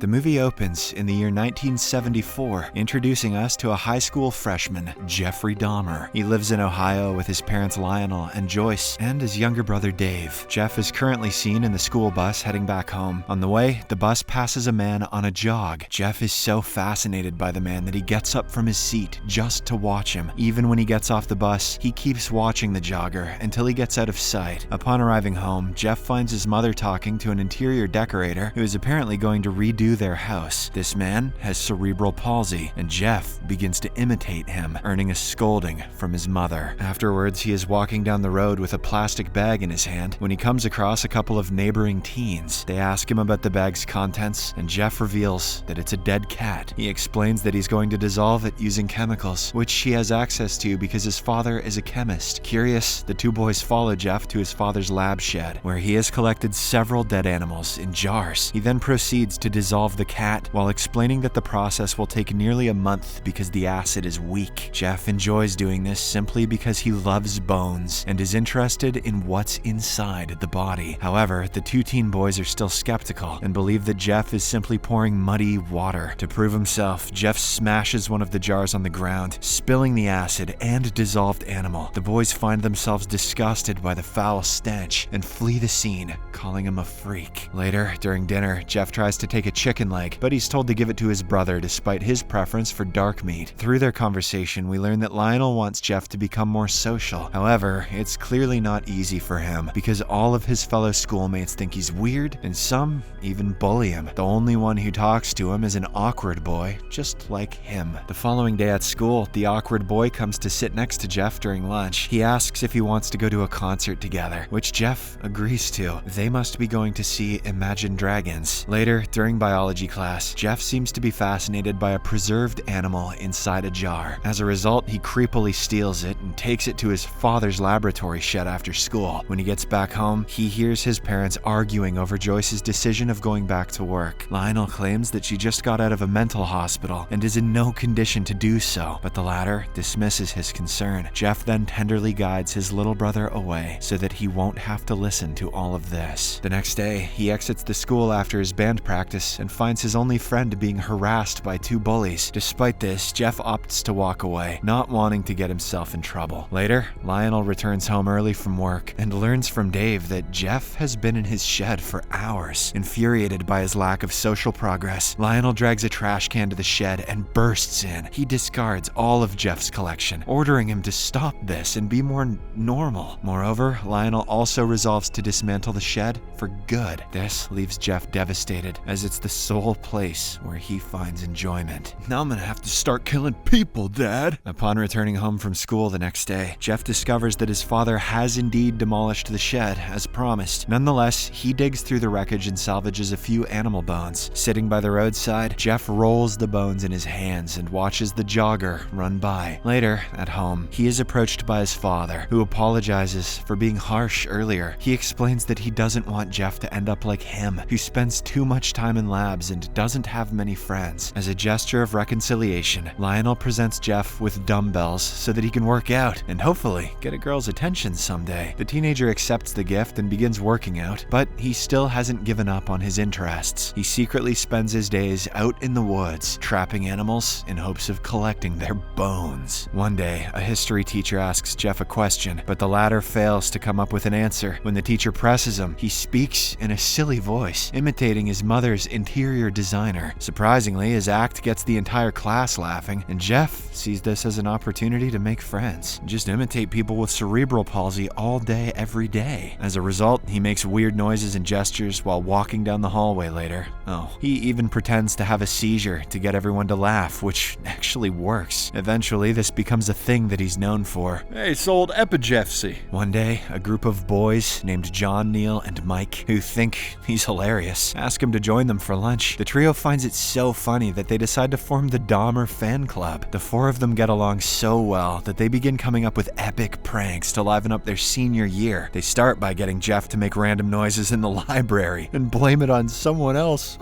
The movie opens in the year 1974, introducing us to a high school freshman, Jeffrey Dahmer. He lives in Ohio with his parents Lionel and Joyce and his younger brother Dave. Jeff is currently seen in the school bus heading back home. On the way, the bus passes a man on a jog. Jeff is so fascinated by the man that he gets up from his seat just to watch him. Even when he gets off the bus, he keeps watching the jogger until he gets out of sight. Upon arriving home, Jeff finds his mother talking to an interior decorator who is apparently going to redo their house. This man has cerebral palsy, and Jeff begins to imitate him, earning a scolding from his mother. Afterwards, he is walking down the road with a plastic bag in his hand when he comes across a couple of neighboring teens. They ask him about the bag's contents, and Jeff reveals that it's a dead cat. He explains that he's going to dissolve it using chemicals, which he has access to because his father is a chemist. Curious, the two boys follow Jeff to his father's lab shed, where he has collected several dead animals in jars. He then proceeds to dissolve the cat while explaining that the process will take nearly a month because the acid is weak. Jeff enjoys doing this simply because he loves bones and is interested in what's inside the body. However, the two teen boys are still skeptical and believe that Jeff is simply pouring muddy water. To prove himself, Jeff smashes one of the jars on the ground, spilling the acid and dissolved animal. The boys find themselves disgusted by the foul stench and flee the scene, calling him a freak. Later, during dinner, Jeff tries to take a chicken leg, but he's told to give it to his brother despite his preference for dark meat. Through their conversation, we learn that Lionel wants Jeff to become more social. However, it's clearly not easy for him because all of his fellow schoolmates think he's weird and some even bully him. The only one who talks to him is an awkward boy, just like him. The following day at school, the awkward boy comes to sit next to Jeff during lunch. He asks if he wants to go to a concert together, which Jeff agrees to. They must be going to see Imagine Dragons. Later, during biology class, Jeff seems to be fascinated by a preserved animal inside a jar. As a result, he creepily steals it and takes it to his father's laboratory shed after school. When he gets back home, he hears his parents arguing over Joyce's decision of going back to work. Lionel claims that she just got out of a mental hospital and is in no condition to do so, but the latter dismisses his concern. Jeff then tenderly guides his little brother away so that he won't have to listen to all of this. The next day, he exits the school after his band practice and finds his only friend being harassed by two bullies. Despite this, Jeff opts to walk away, not wanting to get himself in trouble. Later, Lionel returns home early from work and learns from Dave that Jeff has been in his shed for hours. Infuriated by his lack of social progress, Lionel drags a trash can to the shed and bursts in. He discards all of Jeff's collection, ordering him to stop this and be more normal. Moreover, Lionel also resolves to dismantle the shed for good. This leaves Jeff devastated, as it's the sole place where he finds enjoyment. Now I'm gonna have to start killing people, Dad. Upon returning home from school the next day, Jeff discovers that his father has indeed demolished the shed, as promised. Nonetheless, he digs through the wreckage and salvages a few animal bones. Sitting by the roadside, Jeff rolls the bones in his hands and watches the jogger run by. Later, at home, he is approached by his father, who apologizes for being harsh earlier. He explains that he doesn't want Jeff to end up like him, who spends too much time in labs and doesn't have many friends. As a gesture of reconciliation, Lionel presents Jeff with dumbbells so that he can work out and hopefully get a girl's attention someday. The teenager accepts the gift and begins working out, but he still hasn't given up on his interests. He secretly spends his days out in the woods, trapping animals in hopes of collecting their bones. One day, a history teacher asks Jeff a question, but the latter fails to come up with an answer. When the teacher presses him, he speaks in a silly voice, imitating his mother's interior designer. Surprisingly, his act gets the entire class laughing, and Jeff sees this as an opportunity to make friends. Just imitate people with cerebral palsy all day, every day. As a result, he makes weird noises and gestures while walking down the hallway later. Oh, he even pretends to have a seizure to get everyone to laugh, which actually works. Eventually, this becomes a thing that he's known for. Hey, sold epigepsy. One day, a group of boys named John, Neil, and Mike, who think he's hilarious, ask him to join them for lunch. The trio finds it so funny that they decide to form the Dahmer fan club. The four of them get along so well that they begin coming up with epic pranks to liven up their senior year. They start by getting Jeff to make random noises in the library and blame it on someone else.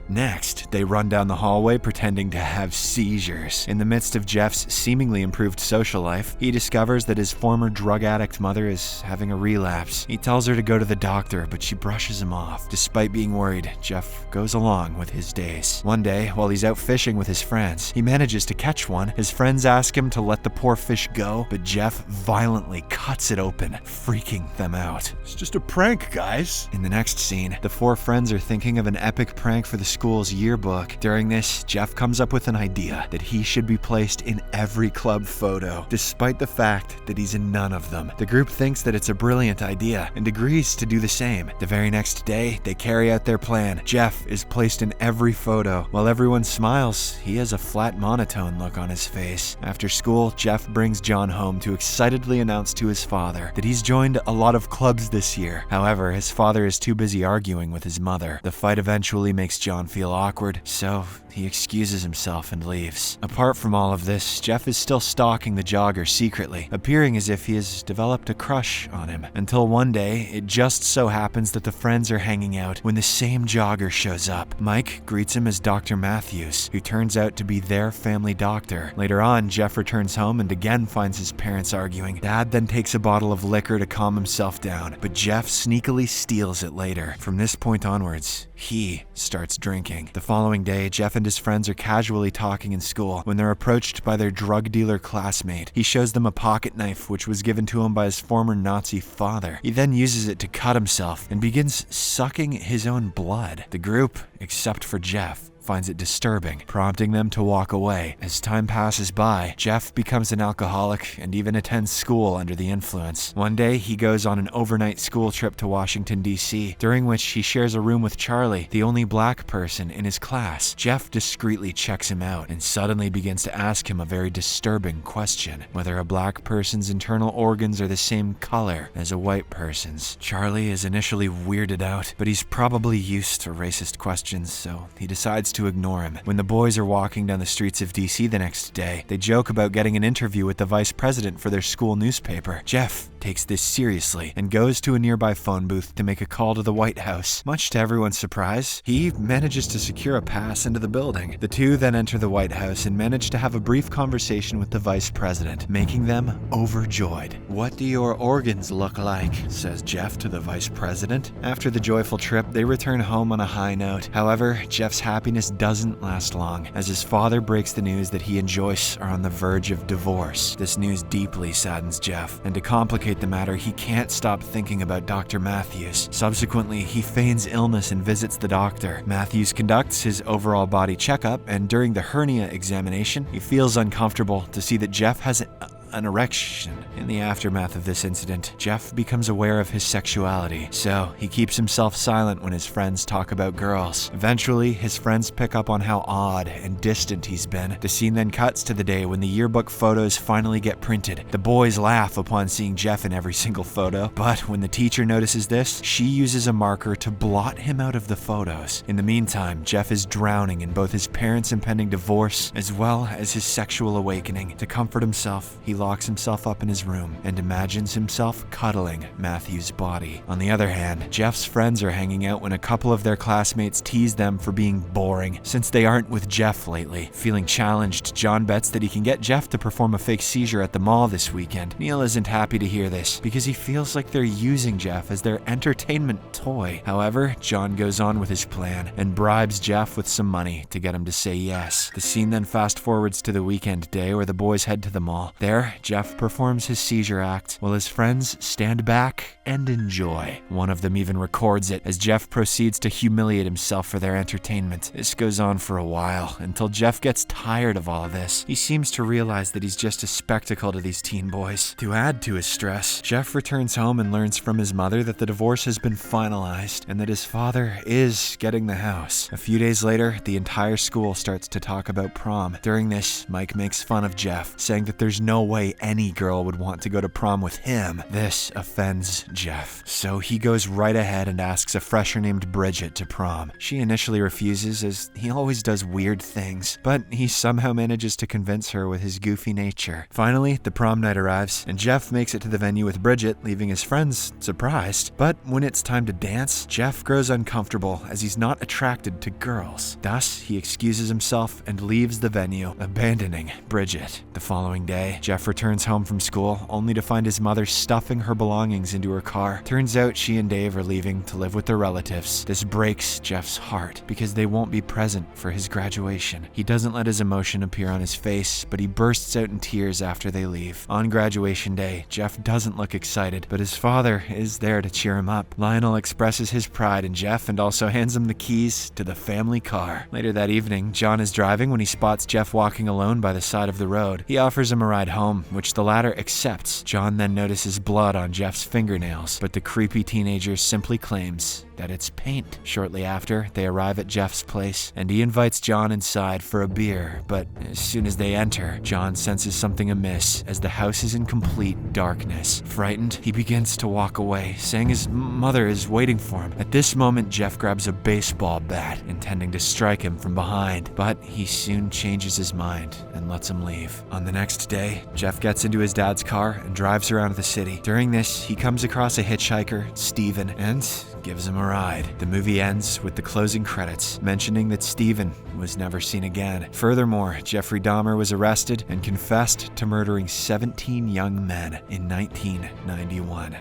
Next, they run down the hallway pretending to have seizures. In the midst of Jeff's seemingly improved social life, he discovers that his former drug addict mother is having a relapse. He tells her to go to the doctor, but she brushes him off. Despite being worried, Jeff goes along with his days. One day, while he's out fishing with his friends, he manages to catch one. His friends ask him to let the poor fish go, but Jeff violently cuts it open, freaking them out. It's just a prank, guys. In the next scene, the four friends are thinking of an epic prank for the school's yearbook. During this, Jeff comes up with an idea that he should be placed in every club photo, despite the fact that he's in none of them. The group thinks that it's a brilliant idea and agrees to do the same. The very next day, they carry out their plan. Jeff is placed in every photo. While everyone smiles, he has a flat, monotone look on his face. After school, Jeff brings John home to excitedly announce to his father that he's joined a lot of clubs this year. However, his father is too busy arguing with his mother. The fight eventually makes John feel awkward, so he excuses himself and leaves. Apart from all of this, Jeff is still stalking the jogger secretly, appearing as if he has developed a crush on him. Until one day, it just so happens that the friends are hanging out when the same jogger shows up. Mike greets him as Dr. Matthews, who turns out to be their family doctor. Later on, Jeff returns home and again finds his parents arguing. Dad then takes a bottle of liquor to calm himself down, but Jeff sneakily steals it later. From this point onwards, he starts drinking. The following day, Jeff and his friends are casually talking in school when they're approached by their drug dealer classmate. He shows them a pocket knife which was given to him by his former Nazi father. He then uses it to cut himself and begins sucking his own blood. The group, except for Jeff, finds it disturbing, prompting them to walk away. As time passes by, Jeff becomes an alcoholic and even attends school under the influence. One day, he goes on an overnight school trip to Washington, D.C., during which he shares a room with Charlie, the only black person in his class. Jeff discreetly checks him out and suddenly begins to ask him a very disturbing question: whether a black person's internal organs are the same color as a white person's. Charlie is initially weirded out, but he's probably used to racist questions, so he decides to ignore him. When the boys are walking down the streets of DC the next day, they joke about getting an interview with the vice president for their school newspaper. Jeff takes this seriously and goes to a nearby phone booth to make a call to the White House. Much to everyone's surprise, he manages to secure a pass into the building. The two then enter the White House and manage to have a brief conversation with the vice president, making them overjoyed. "What do your organs look like?" says Jeff to the vice president. After the joyful trip, they return home on a high note. However, Jeff's happiness doesn't last long, as his father breaks the news that he and Joyce are on the verge of divorce. This news deeply saddens Jeff, and to complicate the matter, he can't stop thinking about Dr. Matthews. Subsequently, he feigns illness and visits the doctor. Matthews conducts his overall body checkup, and during the hernia examination, he feels uncomfortable to see that Jeff has an erection. In the aftermath of this incident, Jeff becomes aware of his sexuality, so he keeps himself silent when his friends talk about girls. Eventually, his friends pick up on how odd and distant he's been. The scene then cuts to the day when the yearbook photos finally get printed. The boys laugh upon seeing Jeff in every single photo, but when the teacher notices this, she uses a marker to blot him out of the photos. In the meantime, Jeff is drowning in both his parents' impending divorce as well as his sexual awakening. To comfort himself, he locks himself up in his room and imagines himself cuddling Matthew's body. On the other hand, Jeff's friends are hanging out when a couple of their classmates tease them for being boring, since they aren't with Jeff lately. Feeling challenged, John bets that he can get Jeff to perform a fake seizure at the mall this weekend. Neil isn't happy to hear this, because he feels like they're using Jeff as their entertainment toy. However, John goes on with his plan and bribes Jeff with some money to get him to say yes. The scene then fast forwards to the weekend day where the boys head to the mall. There, Jeff performs his seizure act while his friends stand back and enjoy. One of them even records it as Jeff proceeds to humiliate himself for their entertainment. This goes on for a while until Jeff gets tired of all of this. He seems to realize that he's just a spectacle to these teen boys. To add to his stress, Jeff returns home and learns from his mother that the divorce has been finalized and that his father is getting the house. A few days later, the entire school starts to talk about prom. During this, Mike makes fun of Jeff, saying that there's no way any girl would want to go to prom with him. This offends Jeff, so he goes right ahead and asks a fresher named Bridget to prom. She initially refuses, as he always does weird things, but he somehow manages to convince her with his goofy nature. Finally, the prom night arrives, and Jeff makes it to the venue with Bridget, leaving his friends surprised. But when it's time to dance, Jeff grows uncomfortable as he's not attracted to girls. Thus, he excuses himself and leaves the venue, abandoning Bridget. The following day, Jeff returns home from school, only to find his mother stuffing her belongings into her car. Turns out she and Dave are leaving to live with their relatives. This breaks Jeff's heart because they won't be present for his graduation. He doesn't let his emotion appear on his face, but he bursts out in tears after they leave. On graduation day, Jeff doesn't look excited, but his father is there to cheer him up. Lionel expresses his pride in Jeff and also hands him the keys to the family car. Later that evening, John is driving when he spots Jeff walking alone by the side of the road. He offers him a ride home, which the latter accepts. John then notices blood on Jeff's fingernails, but the creepy teenager simply claims that it's paint. Shortly after, they arrive at Jeff's place, and he invites John inside for a beer, but as soon as they enter, John senses something amiss as the house is in complete darkness. Frightened, he begins to walk away, saying his mother is waiting for him. At this moment, Jeff grabs a baseball bat, intending to strike him from behind, but he soon changes his mind and lets him leave. On the next day, Jeff gets into his dad's car and drives around the city. During this, he comes across a hitchhiker, Steven, and gives him a ride. The movie ends with the closing credits, mentioning that Steven was never seen again. Furthermore, Jeffrey Dahmer was arrested and confessed to murdering 17 young men in 1991.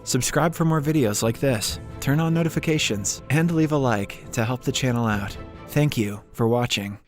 Subscribe for more videos like this, turn on notifications, and leave a like to help the channel out. Thank you for watching.